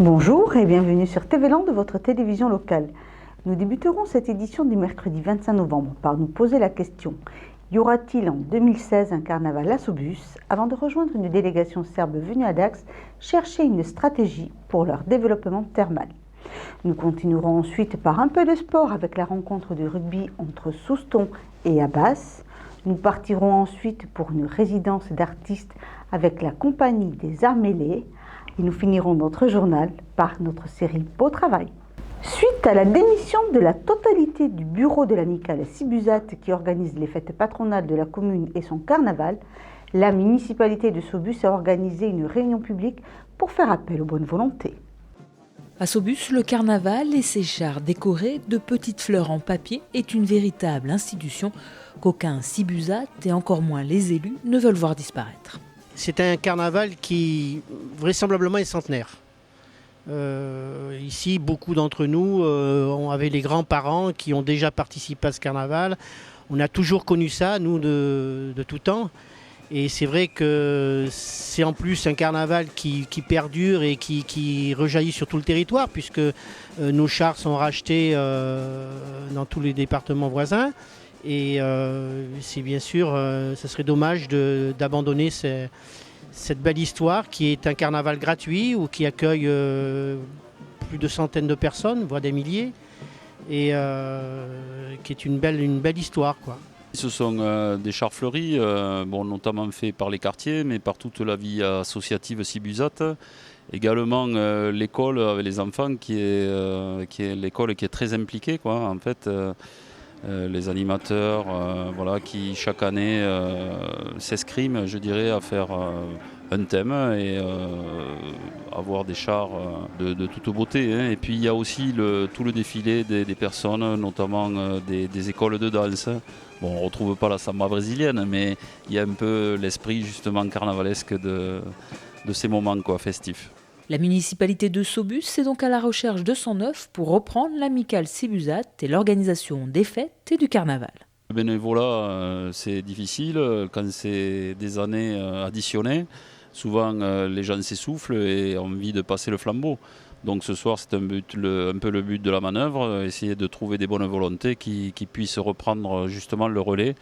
Bonjour et bienvenue sur TV Land de votre télévision locale. Nous débuterons cette édition du mercredi 25 novembre par nous poser la question: y aura-t-il en 2016 un carnaval à Sobus, avant de rejoindre une délégation serbe venue à Dax chercher une stratégie pour leur développement thermal. Nous continuerons ensuite par un peu de sport avec la rencontre de rugby entre Souston et Abbas. Nous partirons ensuite pour une résidence d'artistes avec la compagnie des Arts Mêlés. Et nous finirons notre journal par notre série Beau Travail. Suite à la démission de la totalité du bureau de l'amicale Sibusat qui organise les fêtes patronales de la commune et son carnaval, la municipalité de Sobus a organisé une réunion publique pour faire appel aux bonnes volontés. À Sobus, le carnaval et ses chars décorés de petites fleurs en papier est une véritable institution qu'aucun Sibusat et encore moins les élus ne veulent voir disparaître. C'est un carnaval qui vraisemblablement est centenaire. Ici, beaucoup d'entre nous avaient les grands-parents qui ont déjà participé à ce carnaval. On a toujours connu ça, nous, de tout temps. Et c'est vrai que c'est en plus un carnaval qui perdure et qui rejaillit sur tout le territoire, puisque nos chars sont rachetés dans tous les départements voisins. Et c'est bien sûr, ça serait dommage d'abandonner cette belle histoire qui est un carnaval gratuit ou qui accueille plus de centaines de personnes, voire des milliers, et qui est une belle histoire, quoi. Ce sont des chars fleuris, notamment faits par les quartiers, mais par toute la vie associative Sibusat. Également l'école avec les enfants, qui est l'école qui est très impliquée, quoi, en fait. Les animateurs qui chaque année s'escriment, je dirais, à faire un thème et avoir des chars de toute beauté, hein. Et puis il y a aussi tout le défilé des personnes, notamment des écoles de danse. Bon, on ne retrouve pas la samba brésilienne, mais il y a un peu l'esprit justement carnavalesque de ces moments, quoi, festifs. La municipalité de Sobus est donc à la recherche de son œuf pour reprendre l'amicale Sibusat et l'organisation des fêtes et du carnaval. Le bénévolat, c'est difficile quand c'est des années additionnées. Souvent, les gens s'essoufflent et ont envie de passer le flambeau. Donc ce soir, c'est un peu le but de la manœuvre, essayer de trouver des bonnes volontés qui puissent reprendre justement le relais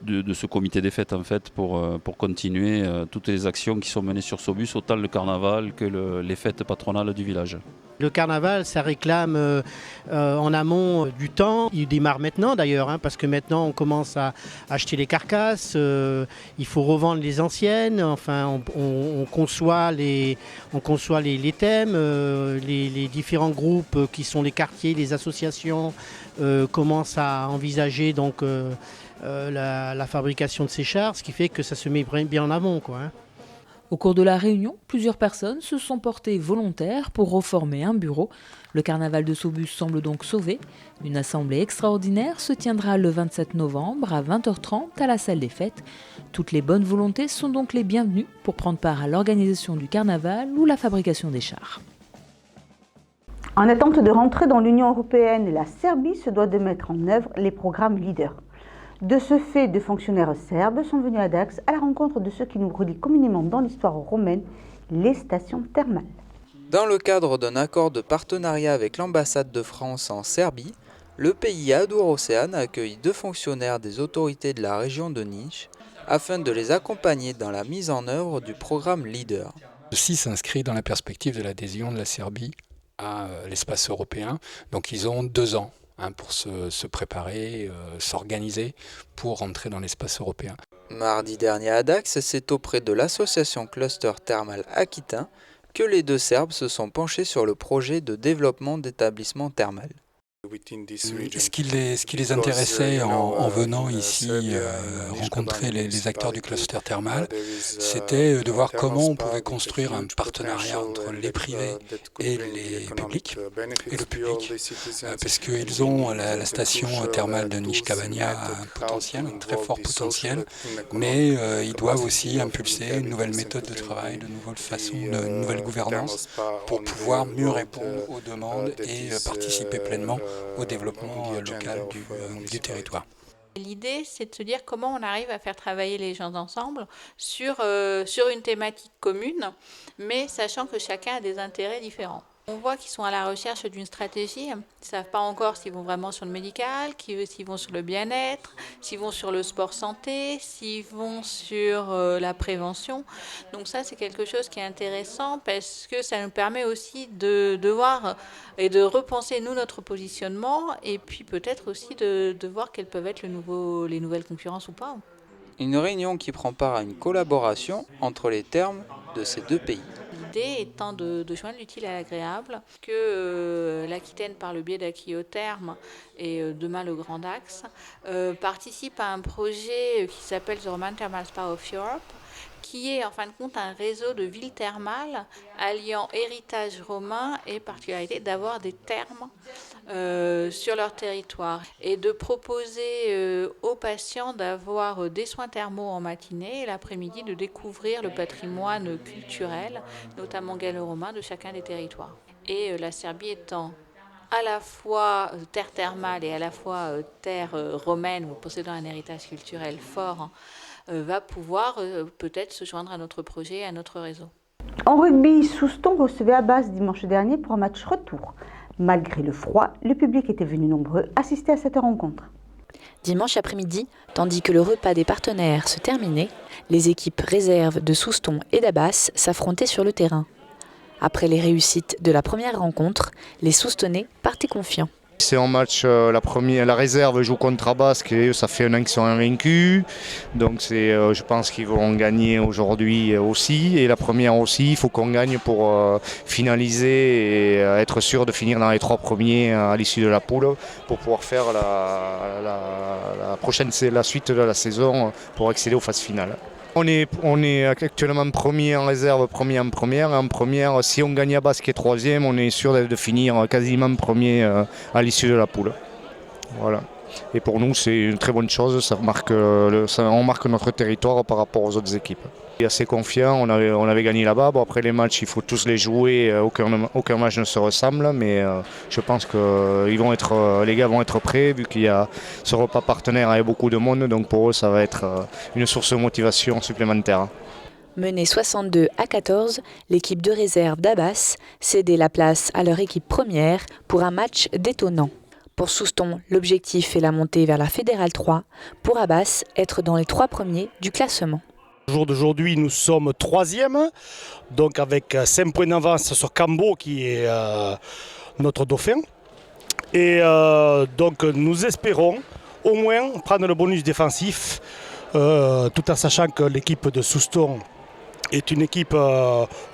de ce comité des fêtes, en fait, pour continuer toutes les actions qui sont menées sur Sobus, autant le carnaval que les fêtes patronales du village. Le carnaval, ça réclame en amont du temps. Il démarre maintenant d'ailleurs, parce que maintenant on commence à acheter les carcasses, il faut revendre les anciennes, enfin on conçoit les thèmes, les différents groupes qui sont les quartiers, les associations commencent à envisager donc la fabrication de ces chars, ce qui fait que ça se met bien en amont, quoi, hein. Au cours de la réunion, plusieurs personnes se sont portées volontaires pour reformer un bureau. Le carnaval de Sobus semble donc sauvé. Une assemblée extraordinaire se tiendra le 27 novembre à 20h30 à la salle des fêtes. Toutes les bonnes volontés sont donc les bienvenues pour prendre part à l'organisation du carnaval ou la fabrication des chars. En attente de rentrer dans l'Union européenne, la Serbie se doit de mettre en œuvre les programmes LEADER. De ce fait, deux fonctionnaires serbes sont venus à Dax à la rencontre de ce qui nous relie communément dans l'histoire romaine, les stations thermales. Dans le cadre d'un accord de partenariat avec l'ambassade de France en Serbie, le pays Adour Océane accueille deux fonctionnaires des autorités de la région de Niš afin de les accompagner dans la mise en œuvre du programme LEADER. Ceci s'inscrit dans la perspective de l'adhésion de la Serbie à l'espace européen. Donc ils ont 2 ans pour se préparer, s'organiser pour rentrer dans l'espace européen. Mardi dernier à Dax, c'est auprès de l'association Cluster Thermal Aquitain que les deux Serbes se sont penchés sur le projet de développement d'établissements thermaux. Ce qui les intéressait en venant ici rencontrer les acteurs du cluster thermal, c'était de voir comment on pouvait construire un partenariat entre les privés et les publics, et le public, parce qu'ils ont la station thermale de Niš-Kavanja un potentiel, un très fort potentiel, mais ils doivent aussi impulser une nouvelle méthode de travail, de nouvelles façons, de nouvelle gouvernance pour pouvoir mieux répondre aux demandes et participer pleinement au développement local du territoire. L'idée, c'est de se dire comment on arrive à faire travailler les gens ensemble sur une thématique commune, mais sachant que chacun a des intérêts différents. On voit qu'ils sont à la recherche d'une stratégie. Ils ne savent pas encore s'ils vont vraiment sur le médical, s'ils vont sur le bien-être, s'ils vont sur le sport santé, s'ils vont sur la prévention. Donc ça, c'est quelque chose qui est intéressant parce que ça nous permet aussi de voir et de repenser, nous, notre positionnement et puis peut-être aussi de voir quelles peuvent être les nouvelles concurrences ou pas. Une réunion qui prend part à une collaboration entre les termes de ces deux pays. L'idée étant de joindre l'utile à l'agréable, que l'Aquitaine, par le biais d'Aquioterm et demain le Grand Axe, participe à un projet qui s'appelle The Roman Thermal Spa of Europe, qui est en fin de compte un réseau de villes thermales alliant héritage romain et particularité d'avoir des thermes sur leur territoire et de proposer aux patients d'avoir des soins thermaux en matinée et l'après-midi de découvrir le patrimoine culturel, notamment gallo-romain, de chacun des territoires. Et la Serbie étant à la fois terre thermale et à la fois terre romaine, possédant un héritage culturel fort, va pouvoir peut-être se joindre à notre projet et à notre réseau. En rugby, Souston recevait Abbas dimanche dernier pour un match retour. Malgré le froid, le public était venu nombreux assister à cette rencontre. Dimanche après-midi, tandis que le repas des partenaires se terminait, les équipes réserves de Souston et d'Abbas s'affrontaient sur le terrain. Après les réussites de la première rencontre, les Soustonnais partaient confiants. C'est un match, la réserve joue contre Abbas, ça fait un an qu'ils sont invaincus. Donc je pense qu'ils vont gagner aujourd'hui aussi. Et la première aussi, il faut qu'on gagne pour finaliser et être sûr de finir dans les 3 premiers à l'issue de la poule pour pouvoir faire la suite de la saison pour accéder aux phases finales. On est actuellement premier en réserve, premier en première. En première, si on gagne Abbas qui est 3e, on est sûr de finir quasiment premier à l'issue de la poule. Voilà. Et pour nous, c'est une très bonne chose. On marque notre territoire par rapport aux autres équipes. On est assez confiant, on avait gagné là-bas. Bon, après les matchs, il faut tous les jouer. Aucun match ne se ressemble, mais je pense que les gars vont être prêts vu qu'il y a ce repas partenaire avec beaucoup de monde. Donc pour eux, ça va être une source de motivation supplémentaire. Menée 62-14, l'équipe de réserve d'Abbas cédait la place à leur équipe première pour un match détonnant. Pour Souston, l'objectif est la montée vers la Fédérale 3. Pour Abbas, être dans les 3 premiers du classement. Au jour d'aujourd'hui, nous sommes 3e, donc avec 5 points d'avance sur Cambo qui est notre dauphin. Et donc nous espérons au moins prendre le bonus défensif, tout en sachant que l'équipe de Souston est une équipe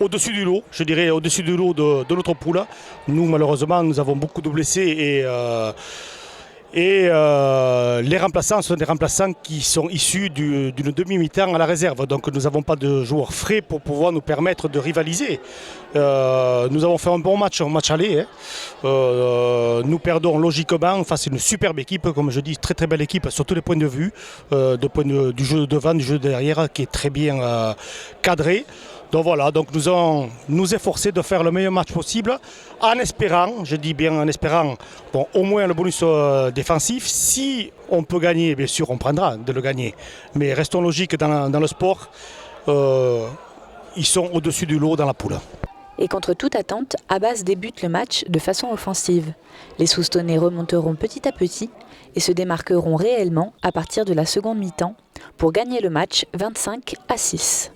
au-dessus du lot, je dirais au-dessus du lot de notre poule. Nous, malheureusement, nous avons beaucoup de blessés et les remplaçants sont des remplaçants qui sont issus d'une demi-mi-temps à la réserve. Donc nous n'avons pas de joueurs frais pour pouvoir nous permettre de rivaliser. Nous avons fait un bon match aller. Nous perdons logiquement face à une superbe équipe, comme je dis, très très belle équipe sur tous les points de vue, du jeu de devant, du jeu de derrière, qui est très bien cadré. Donc voilà, donc nous allons nous efforcer de faire le meilleur match possible en espérant, je dis bien en espérant, au moins le bonus défensif. Si on peut gagner, bien sûr on prendra de le gagner. Mais restons logiques dans le sport, ils sont au-dessus du lot dans la poule. Et contre toute attente, Abbas débute le match de façon offensive. Les Soustonnais remonteront petit à petit et se démarqueront réellement à partir de la seconde mi-temps pour gagner le match 25-6.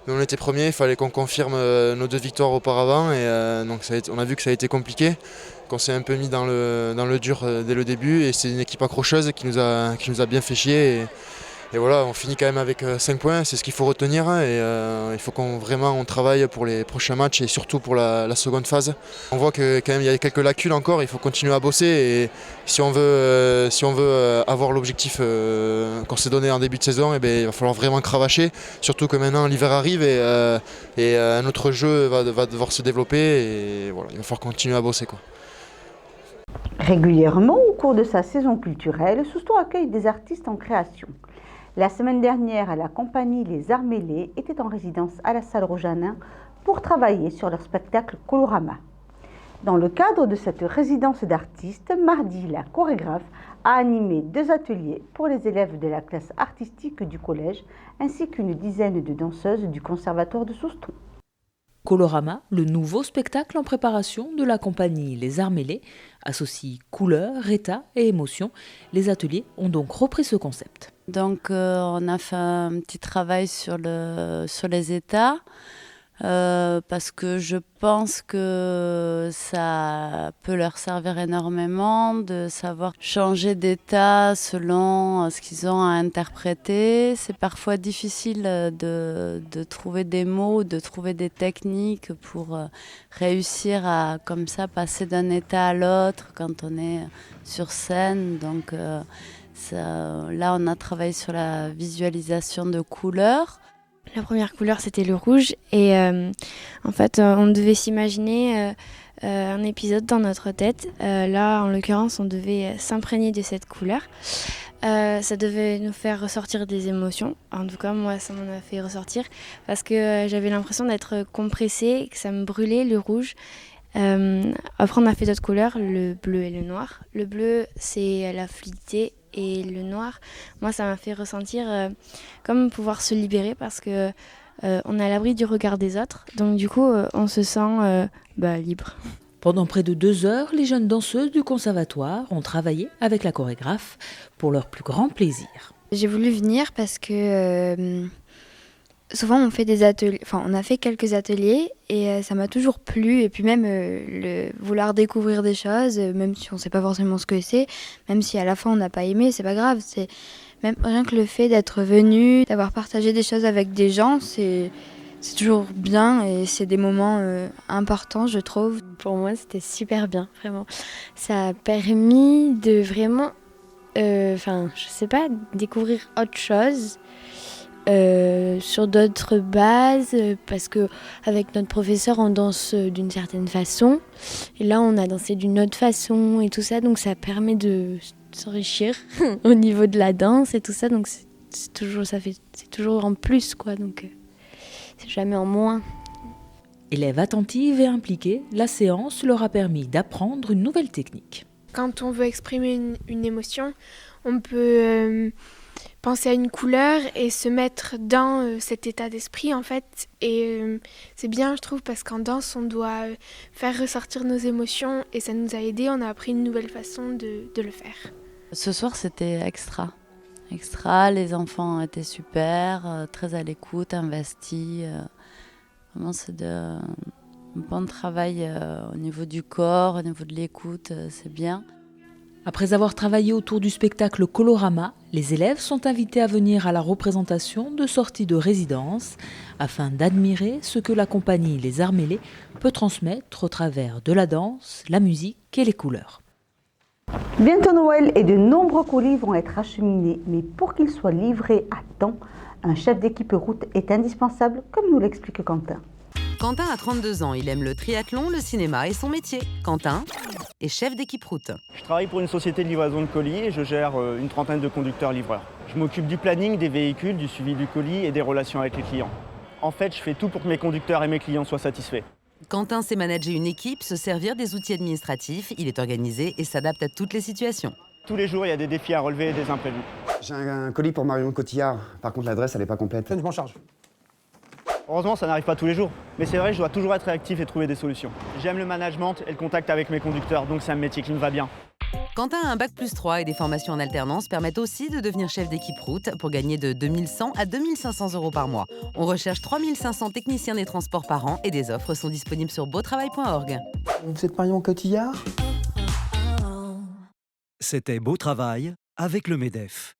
Nous on était premiers, il fallait qu'on confirme nos 2 victoires auparavant et donc on a vu que ça a été compliqué, qu'on s'est un peu mis dans le dur dès le début et c'est une équipe accrocheuse qui nous a bien fait chier et voilà, on finit quand même avec 5 points, c'est ce qu'il faut retenir et il faut qu'on travaille pour les prochains matchs et surtout pour la seconde phase. On voit que quand même il y a quelques lacunes encore, il faut continuer à bosser et si on veut avoir l'objectif qu'on s'est donné en début de saison, il va falloir vraiment cravacher, surtout que maintenant l'hiver arrive et notre jeu va devoir se développer et voilà, il va falloir continuer à bosser, quoi. Régulièrement, au cours de sa saison culturelle, Souston accueille des artistes en création. La semaine dernière, la compagnie Les Arts Mêlés était en résidence à la salle Rojanin pour travailler sur leur spectacle Colorama. Dans le cadre de cette résidence d'artistes, mardi, la chorégraphe a animé 2 ateliers pour les élèves de la classe artistique du collège ainsi qu'une dizaine de danseuses du conservatoire de Souston. Colorama, le nouveau spectacle en préparation de la compagnie Les Arts Mêlés, associe couleurs, états et émotions. Les ateliers ont donc repris ce concept. Donc on a fait un petit travail sur les états. Parce que je pense que ça peut leur servir énormément de savoir changer d'état selon ce qu'ils ont à interpréter. C'est parfois difficile de trouver des mots, de trouver des techniques pour réussir à comme ça passer d'un état à l'autre quand on est sur scène. Donc là on a travaillé sur la visualisation de couleurs. La première couleur, c'était le rouge. Et en fait, on devait s'imaginer un épisode dans notre tête. Là, en l'occurrence, on devait s'imprégner de cette couleur. Ça devait nous faire ressortir des émotions. En tout cas, moi, ça m'en a fait ressortir parce que j'avais l'impression d'être compressée, que ça me brûlait, le rouge. Après, on a fait d'autres couleurs, le bleu et le noir. Le bleu, c'est la fluidité. Et le noir, moi, ça m'a fait ressentir comme pouvoir se libérer parce que on est à l'abri du regard des autres. Donc du coup, on se sent libre. Pendant près de 2 heures, les jeunes danseuses du conservatoire ont travaillé avec la chorégraphe pour leur plus grand plaisir. J'ai voulu venir parce que souvent on fait des ateliers, on a fait quelques ateliers et ça m'a toujours plu. Et puis même le vouloir découvrir des choses, même si on ne sait pas forcément ce que c'est, même si à la fin on n'a pas aimé, c'est pas grave. C'est même rien que le fait d'être venu, d'avoir partagé des choses avec des gens, c'est toujours bien et c'est des moments importants, je trouve. Pour moi, c'était super bien, vraiment. Ça a permis de vraiment, découvrir autre chose. Sur d'autres bases, parce que avec notre professeur on danse d'une certaine façon et là on a dansé d'une autre façon et tout ça, donc ça permet de s'enrichir au niveau de la danse et tout ça, donc c'est toujours en plus quoi, donc c'est jamais en moins. Élèves attentive et impliquée, la séance leur a permis d'apprendre une nouvelle technique. Quand on veut exprimer une émotion, on peut penser à une couleur et se mettre dans cet état d'esprit en fait. Et c'est bien je trouve parce qu'en danse on doit faire ressortir nos émotions et ça nous a aidés, on a appris une nouvelle façon de le faire. Ce soir c'était extra, les enfants étaient super, très à l'écoute, investis. Vraiment c'est un bon travail au niveau du corps, au niveau de l'écoute, c'est bien. Après avoir travaillé autour du spectacle Colorama, les élèves sont invités à venir à la représentation de sortie de résidence afin d'admirer ce que la compagnie Les Arts Mêlés peut transmettre au travers de la danse, la musique et les couleurs. Bientôt Noël et de nombreux colis vont être acheminés, mais pour qu'ils soient livrés à temps, un chef d'équipe route est indispensable, comme nous l'explique Quentin. Quentin a 32 ans, il aime le triathlon, le cinéma et son métier. Quentin est chef d'équipe route. Je travaille pour une société de livraison de colis et je gère une trentaine de conducteurs-livreurs. Je m'occupe du planning des véhicules, du suivi du colis et des relations avec les clients. En fait, je fais tout pour que mes conducteurs et mes clients soient satisfaits. Quentin sait manager une équipe, se servir des outils administratifs, il est organisé et s'adapte à toutes les situations. Tous les jours, il y a des défis à relever et des imprévus. J'ai un colis pour Marion Cotillard. Par contre, l'adresse, elle n'est pas complète. Je m'en charge. Heureusement, ça n'arrive pas tous les jours. Mais c'est vrai, je dois toujours être réactif et trouver des solutions. J'aime le management et le contact avec mes conducteurs, donc c'est un métier qui me va bien. Quentin a un bac+3 et des formations en alternance permettent aussi de devenir chef d'équipe route pour gagner de 2100 à 2500 € par mois. On recherche 3500 techniciens des transports par an et des offres sont disponibles sur beautravail.org. Vous êtes Marion Cotillard ? C'était Beau Travail avec le MEDEF.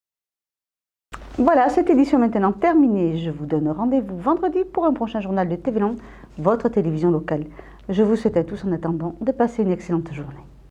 Voilà, cette édition est maintenant terminée. Je vous donne rendez-vous vendredi pour un prochain journal de TV Land, votre télévision locale. Je vous souhaite à tous en attendant de passer une excellente journée.